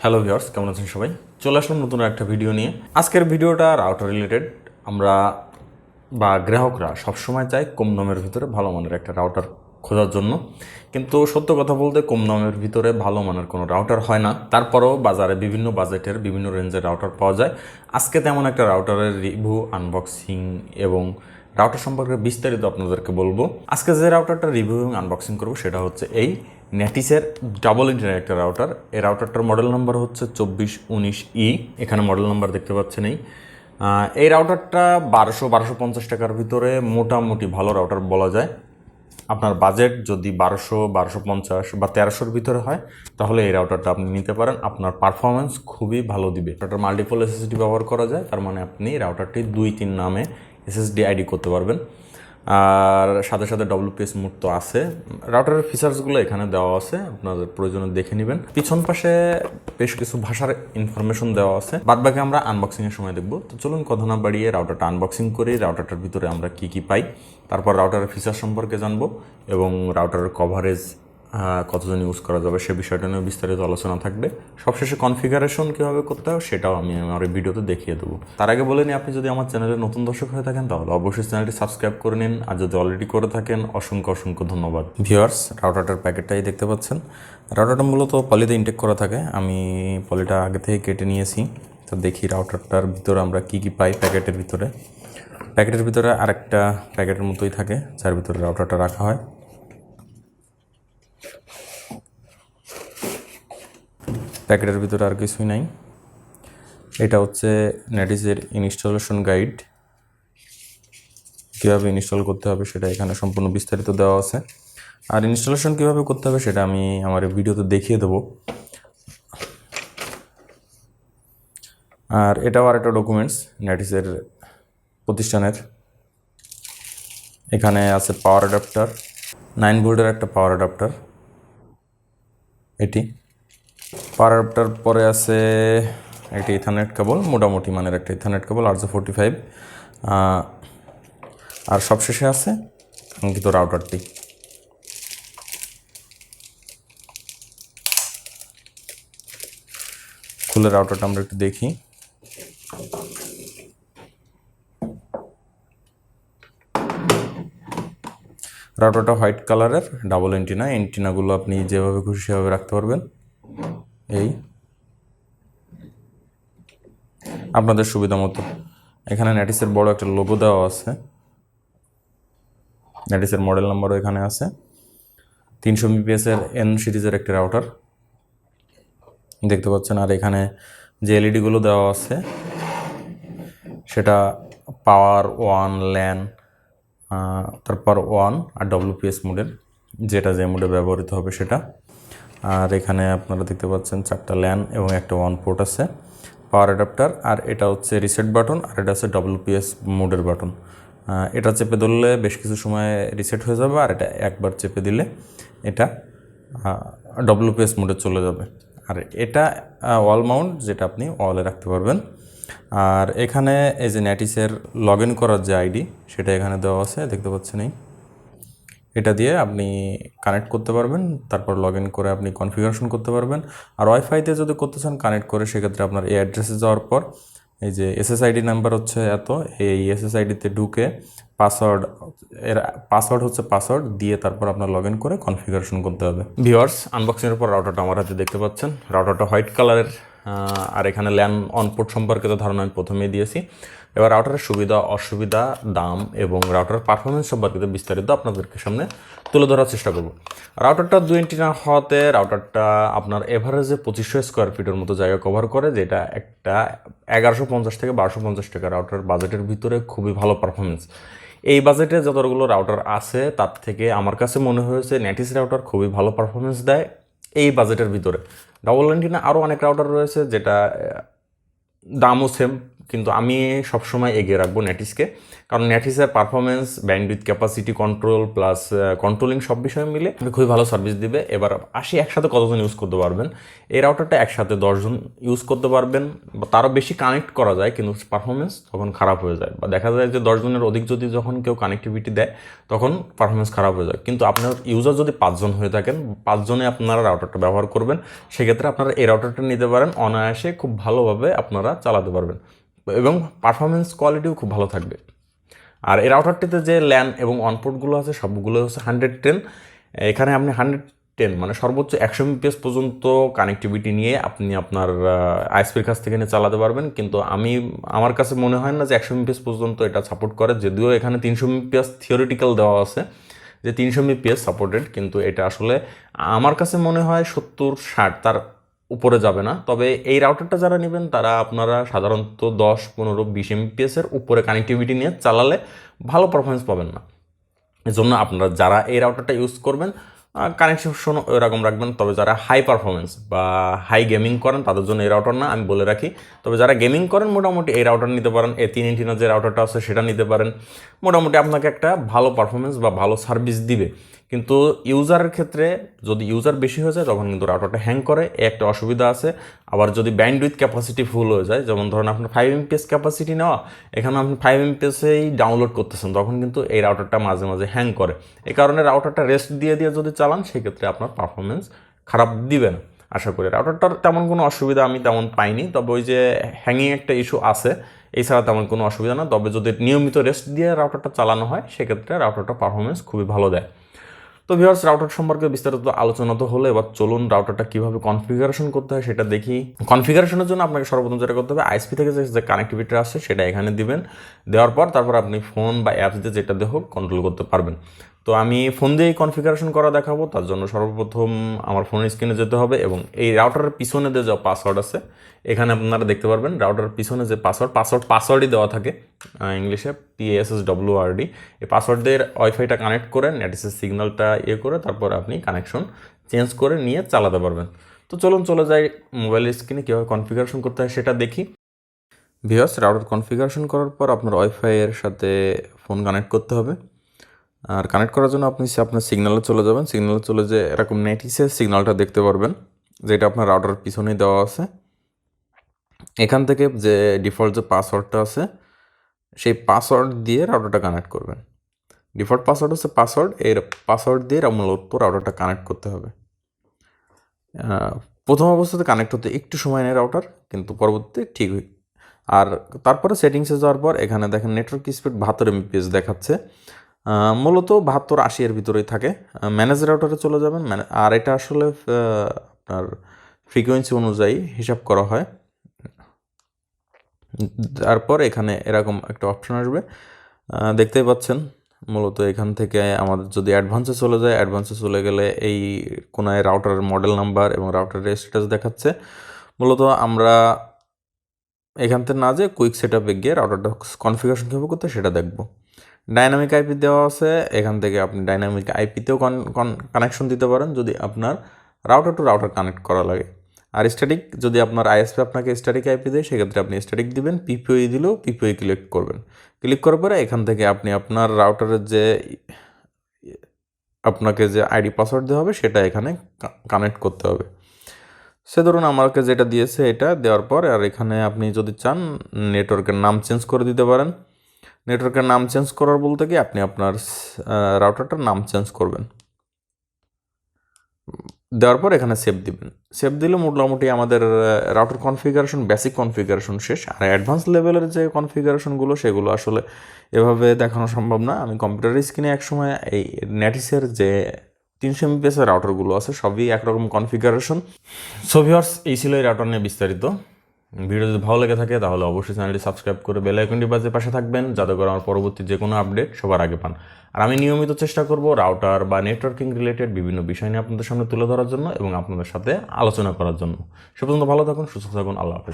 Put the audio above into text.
Hello viewers, কেমন আছেন সবাই? চলে আসলাম নতুন একটা ভিডিও নিয়ে। আজকের ভিডিওটা রাউটার রিলেটেড। আমরা গ্রাহকরা সবসময় চাই কম দামের ভিতরে ভালো মানের একটা রাউটার খোঁজার জন্য, কিন্তু সত্য কথা বলতে কম দামের ভিতরে ভালো মানের কোনো রাউটার হয় না। তারপরও বাজারে বিভিন্ন বাজেটের বিভিন্ন রেঞ্জের রাউটার পাওয়া যায়। আজকে তেমন একটা রাউটারের রিভিউ, আনবক্সিং এবং রাউটার সম্পর্কে বিস্তারিত আপনাদেরকে বলবো। আজকে যে রাউটারটা রিভিউ এবং আনবক্সিং করবো সেটা হচ্ছে এই নেটিসের ডাবল ইন্টারনেট একটা রাউটার। এই রাউটারটার মডেল নাম্বার হচ্ছে 2419E। এখানে মডেল নাম্বার দেখতে পাচ্ছেন। এই রাউটারটা 1250 টাকার ভিতরে মোটামুটি ভালো রাউটার বলা যায়। আপনার বাজেট যদি 1250 বা 1300-র ভিতরে হয় তাহলে এই রাউটারটা আপনি নিতে পারেন। আপনার পারফরমেন্স খুবই ভালো দিবে। রাউটার মাল্টিপল এসএসডি ব্যবহার করা যায়, তার মানে আপনি রাউটারটি 2-3 নামে এসএসডি আইডি করতে পারবেন। আর সাথে সাথে WPS মোড তো আছে। রাউটারের ফিচার্সগুলো এখানে দেওয়া আছে, আপনাদের প্রয়োজনে দেখে নেবেন। পিছন পাশে বেশ কিছু ভাষার ইনফরমেশন দেওয়া আছে, বাদবাকি আমরা আনবক্সিংয়ের সময় দেখব। তো চলুন কথা না বাড়িয়ে রাউটারটা আনবক্সিং করি। রাউটারটার ভিতরে আমরা কি কি পাই, তারপর রাউটারের ফিচার সম্পর্কে জানবো এবং রাউটারের কভারেজ কতজন ইউজ করা যাবে সে বিষয়টা নিয়ে বিস্তারিত আলোচনা থাকবে। সবশেষে কনফিগারেশন কীভাবে করতে হয় সেটাও আমি আমার এই ভিডিওতে দেখিয়ে দেবো। তার আগে বলে নিই, আপনি যদি আমার চ্যানেলে নতুন দর্শক হয়ে থাকেন তাহলে অবশ্যই চ্যানেলটি সাবস্ক্রাইব করে নিন, আর যদি অলরেডি করে থাকেন অসংখ্য অসংখ্য ধন্যবাদ। ভিউয়ার্স, রাউটারটার প্যাকেটটাই দেখতে পাচ্ছেন। রাউটারটা মূলত পলিতে ইনটেক করা থাকে, আমি পলিটা আগে থেকে কেটে নিয়েছি। তো দেখি রাউটারটার ভিতরে আমরা কি কি পাই। প্যাকেটের ভিতরে আরেকটা প্যাকেটের মতোই থাকে, যার ভিতরে রাউটারটা রাখা হয়। প্যাকেটের ভিতরে আর কিছুই নাই। এটা হচ্ছে নেটিসের ইনস্টলেশন গাইড, কীভাবে ইনস্টল করতে হবে সেটা এখানে সম্পূর্ণ বিস্তারিত দেওয়া আছে। আর ইনস্টলেশন কীভাবে করতে হবে সেটা আমি আমার ভিডিওতে দেখিয়ে দেবো। আর এটাও আর একটা ডকুমেন্টস নেটিসের প্রতিষ্ঠানের। এখানে আছে পাওয়ার অ্যাডাপ্টার, 9 ভোল্টের একটা পাওয়ার অ্যাডাপ্টার। এটি পাওয়ার অ্যাডাপ্টার পরে আছে একটি ইথারনেট কেবল, মোটামুটি মানের একটা ইথারনেট কেবল RJ45। আর সবশেষে আছে কাঙ্ক্ষিত রাউটারটি। খুলে রাউটারটা আমরা একটু দেখি। রাউটারটা হোয়াইট কালারের, ডাবল এন্টিনাগুলো আপনি যেভাবে খুশি সেভাবে রাখতে পারবেন। এই আপনাদের সুবিধা মতো। এখানে নেটিসের বড় একটা লোগো দেওয়া আছে, নেটিসের মডেল নাম্বারও এখানে আছে। 300 Mbps এর N সিরিজের একটি রাউটার দেখতে পাচ্ছেন। আর এখানে যে এলইডিগুলো দেওয়া আছে সেটা পাওয়ার 1, ল্যান, তারপর 1 আর WPS মোডের, যেটা যে মোডে ব্যবহৃত হবে সেটা। আর এখানে আপনারা দেখতে পাচ্ছেন 4টা ল্যান এবং একটা 1 পোর্ট আছে, পাওয়ার অ্যাডাপ্টার। আর এটা হচ্ছে রিসেট বাটন, আর এটা হচ্ছে WPS মোডের বাটন। এটা চেপে ধরলে বেশ কিছু সময় রিসেট হয়ে যাবে, আর এটা একবার চেপে দিলে এটা WPS মোডে চলে যাবে। আর এটা ওয়াল মাউন্ট, যেটা আপনি ওয়ালে রাখতে পারবেন। আর এখানে এই যে নেটিসের লগ ইন করার যে আইডি সেটা এখানে দেওয়া আছে, দেখতে পাচ্ছেন। এটা দিয়ে আপনি কানেক্ট করতে পারবেন, তারপর লগ ইন করে আপনি কনফিগারেশন করতে পারবেন। আর ওয়াইফাইতে যদি করতে চান কানেক্ট করে, সেক্ষেত্রে আপনার এই অ্যাড্রেসে যাওয়ার পর এই যে SSID নাম্বার হচ্ছে এত, এই SSIDতে ঢুকে পাসওয়ার্ড হচ্ছে পাসওয়ার্ড দিয়ে তারপর আপনার লগ ইন করে কনফিগারেশন করতে হবে। ভিউয়ার্স, আনবক্সিংয়ের পর রাউটারটা আমার হাতে দেখতে পাচ্ছেন। রাউটারটা হোয়াইট কালারের। আর এখানে ল্যান অন পোর্ট সম্পর্কিত ধারণা আমি প্রথমেই দিয়েছি। এবার রাউটারের সুবিধা অসুবিধা, দাম এবং রাউটারের পারফরমেন্স সম্পর্কিত বিস্তারিত আপনাদেরকে সামনে তুলে ধরার চেষ্টা করব। রাউটারটা 2 এন্টিনা হওয়াতে রাউটারটা আপনার এভারেজে 2500 স্কোয়ার ফিটের মতো জায়গা কভার করে, যেটা একটা 1150 থেকে 1250 টাকা রাউটার বাজেটের ভিতরে খুবই ভালো পারফরমেন্স। এই বাজেটে যতগুলো রাউটার আছে তার থেকে আমার কাছে মনে হয়েছে নেটিস রাউটার খুবই ভালো পারফরমেন্স দেয় এই বাজেটের ভিতরে। ডাবল এন্টিনা আরও অনেক রাউটার রয়েছে যেটা দামও সেম, কিন্তু আমি সবসময় এগিয়ে রাখবো নেটিসকে, কারণ নেটিসের performance, bandwidth, capacity control plus controlling সব বিষয় মিলে খুবই ভালো সার্ভিস দিবে। এবার একসাথে কতজন ইউজ করতে পারবেন? এই রাউটারটা একসাথে 10জন ইউজ করতে পারবেন, বা তারও বেশি কানেক্ট করা যায়, কিন্তু পারফরমেন্স তখন খারাপ হয়ে যায়, বা দেখা যায় যে 10 জনের অধিক যদি যখন কেউ কানেক্টিভিটি দেয় তখন পারফরমেন্স খারাপ হয়ে যায়। কিন্তু আপনার ইউজার যদি 5 জন হয়ে থাকেন, 5 জনে আপনারা রাউটারটা ব্যবহার করবেন, সেক্ষেত্রে আপনারা এই রাউটারটা নিতে পারেন, অনায়াসে খুব ভালোভাবে আপনারা চালাতে পারবেন এবং পারফরমেন্স কোয়ালিটিও খুব ভালো থাকবে। আর এই রাউটারটিতে যে ল্যান এবং অনপোর্টগুলো আছে সবগুলো হচ্ছে 110। এখানে আপনি 110 মানে সর্বোচ্চ 100 Mbps পর্যন্ত কানেক্টিভিটি নিয়ে আপনি আপনার আইএসপির কাছ থেকে নিয়ে চালাতে পারবেন। কিন্তু আমার কাছে মনে হয় না যে 100 Mbps পর্যন্ত এটা সাপোর্ট করে, যদিও এখানে 300 Mbps থিওরিটিক্যাল দেওয়া আছে যে 300 Mbps সাপোর্টেড, কিন্তু এটা আসলে আমার কাছে মনে হয় 70-60 তার উপরে যাবে না। তবে এই রাউটারটা যারা নেবেন তারা আপনারা সাধারণত 10, 15, 20 Mbps এর উপরে কানেক্টিভিটি নিয়ে চালালে ভালো পারফরমেন্স পাবেন না। এজন্য আপনারা যারা এই রাউটারটা ইউজ করবেন কানেকশন এরকম রাখবেন। তবে যারা হাই পারফরমেন্স বা হাই গেমিং করেন তাদের জন্য এই রাউটার না, আমি বলে রাখি। তবে যারা গেমিং করেন মোটামুটি এই রাউটার নিতে পারেন, এই 3 এন্টিনার যে রাউটারটা আছে সেটা নিতে পারেন। মোটামুটি আপনাকে একটা ভালো পারফরমেন্স বা ভালো সার্ভিস দিবে। কিন্তু ইউজারের ক্ষেত্রে যদি ইউজার বেশি হয়ে যায় তখন কিন্তু রাউটারটা হ্যাং করে, একটা অসুবিধা আছে। আবার যদি ব্যান্ডউইথ ক্যাপাসিটি ফুল হয়ে যায়, যেমন ধরুন আপনার 5 Mbps ক্যাপাসিটি নেওয়া, এখানে আপনি 5 Mbpsই ডাউনলোড করতেছেন, তখন কিন্তু এই রাউটারটা মাঝে মাঝে হ্যাং করে। এই কারণে রাউটারটা রেস্ট দিয়ে যদি চালান সেক্ষেত্রে আপনার পারফরমেন্স খারাপ দিবে না। আশা করি রাউটারটার তেমন কোনো অসুবিধা আমি তেমন পাইনি, তবে ওই যে হ্যাঙ্গিং একটা ইস্যু আছে, এছাড়া তেমন কোনো অসুবিধা না। তবে যদি নিয়মিত রেস্ট দিয়ে রাউটারটা চালানো হয় সেক্ষেত্রে রাউটারটা পারফরমেন্স খুবই ভালো দেয়। তো ভিউয়ার্স, রাউটার সম্পর্কে বিস্তারিত আলোচনা তো হলো, এবার চলুন রাউটারটা কীভাবে কনফিগারেশন করতে হয় সেটা দেখি। কনফিগারেশনের জন্য আপনাকে সর্বপ্রথম যেটা করতে হবে, আইএসপি থেকে যে কানেক্টিভিটি আসছে সেটা এখানে দিবেন। দেওয়ার পর তারপর আপনি ফোন বা অ্যাপস দিয়ে যেটা দিয়ে হোক কন্ট্রোল করতে পারবেন। তো আমি ফোন দিয়েই কনফিগারেশন করা দেখাবো। তার জন্য সর্বপ্রথম আমার ফোনের স্ক্রিনে যেতে হবে এবং এই রাউটারের পিছনে যে যা পাসওয়ার্ড আছে এখানে আপনারা দেখতে পারবেন। রাউটারের পিছনে যে পাসওয়ার্ডই দেওয়া থাকে ইংলিশে PASSWRD। এই পাসওয়ার্ড দিয়ে ওয়াইফাইটা কানেক্ট করে নেটিসের সিগন্যালটা করে তারপর আপনি কানেকশন চেঞ্জ করে নিয়ে চালাতে পারবেন। তো চলুন চলে যাই মোবাইল স্ক্রিনে কীভাবে কনফিগারেশন করতে হয় সেটা দেখি। ভিউয়ার্স, রাউটার কনফিগারেশন করার পর আপনার ওয়াইফাইয়ের সাথে ফোন কানেক্ট করতে হবে। আর কানেক্ট করার জন্য আপনি আপনার সিগন্যালে চলে যাবেন। সিগন্যালে চলে যে এরকম নেটিসের সিগন্যালটা দেখতে পারবেন, যেটা আপনার রাউটারের পিছনেই দেওয়া আছে। এখান থেকে যে ডিফল্ট যে পাসওয়ার্ডটা আছে সেই পাসওয়ার্ড দিয়ে রাউটারটা কানেক্ট করবেন। ডিফল্ট পাসওয়ার্ড হচ্ছে পাসওয়ার্ড, এর পাসওয়ার্ড দিয়ে মূলত রাউটারটা কানেক্ট করতে হবে। প্রথম অবস্থাতে কানেক্ট হতে একটু সময় নেয় রাউটার, কিন্তু পরবর্তীতে ঠিক হয়। আর তারপরে সেটিংসে যাওয়ার পর এখানে দেখেন নেটওয়ার্ক স্পিড 72 Mbps দেখাচ্ছে, মূলত 72-80 এর ভিতরেই থাকে। ম্যানেজ রাউটারে চলে যাবেন। আর এটা আসলে আপনার ফ্রিকোয়েন্সি অনুযায়ী হিসাব করা হয়। তারপর এখানে এরকম একটা অপশন আসবে, দেখতেই পাচ্ছেন। মূলত এখান থেকে আমাদের যদি অ্যাডভান্সে চলে যায়, অ্যাডভান্সে চলে গেলে এই কোনায় রাউটারের মডেল নাম্বার এবং রাউটারের স্ট্যাটাস দেখাচ্ছে। মূলত আমরা এখান থেকে না যে কুইক সেট আপে গিয়ে রাউটারটা কনফিগারেশন কীভাবে করতে সেটা দেখব। ডাইনামিক আইপি দেওয়া আছে, এখান থেকে আপনি ডাইনামিক আইপিতেও কানেকশন দিতে পারেন যদি আপনার রাউটার টু রাউটার কানেক্ট করা লাগে। আর স্ট্যাটিক, যদি আপনার আইএসপি আপনাকে স্ট্যাটিক আইপি দেয় সেক্ষেত্রে আপনি স্ট্যাটিক দিবেন। পিপিওই দিলেও পিপিওই ক্লিক করবেন। ক্লিক করার পরে এখান থেকে আপনি আপনার রাউটারের যে আপনাকে যে আইডি পাসওয়ার্ড দেওয়া হবে সেটা এখানে কানেক্ট করতে হবে। সে ধরুন আমাকে যেটা দিয়েছে এটা দেওয়ার পর, আর এখানে আপনি যদি চান নেটওয়ার্কের নাম চেঞ্জ করে দিতে পারেন। নেটওয়ার্কের নাম চেঞ্জ করার বলতে কি আপনি আপনার রাউটারটার নাম চেঞ্জ করবেন। দেওয়ার পর এখানে সেভ দিবেন। সেভ দিলে মোটামুটি আমাদের রাউটার কনফিগারেশন, বেসিক কনফিগারেশন শেষ। আর অ্যাডভান্স লেভেলের যে কনফিগারেশনগুলো সেগুলো আসলে এভাবে দেখানো সম্ভব না। আমি কম্পিউটার স্ক্রিনে একসময় এই নেটিসের যে 300 Mbps রাউটারগুলো আছে সবই একরকম কনফিগারেশন। সো ভিউয়ার্স, এই ছিল এই রাউটার নিয়ে বিস্তারিত। ভিডিও যদি ভালো লেগে থাকে তাহলে অবশ্যই চ্যানেলটি সাবস্ক্রাইব করে বেল আইকনটি বাজে পাশে থাকবেন, যাতে করে আমার পরবর্তী যে কোনো আপডেট সবার আগে পান। আর আমি নিয়মিত চেষ্টা করব রাউটার বা নেটওয়ার্কিং রিলেটেড বিভিন্ন বিষয় নিয়ে আপনাদের সামনে তুলে ধরার জন্য এবং আপনাদের সাথে আলোচনা করার জন্য। সে পর্যন্ত ভালো থাকুন, সুস্থ থাকুন, আল্লাহ হাফেজ।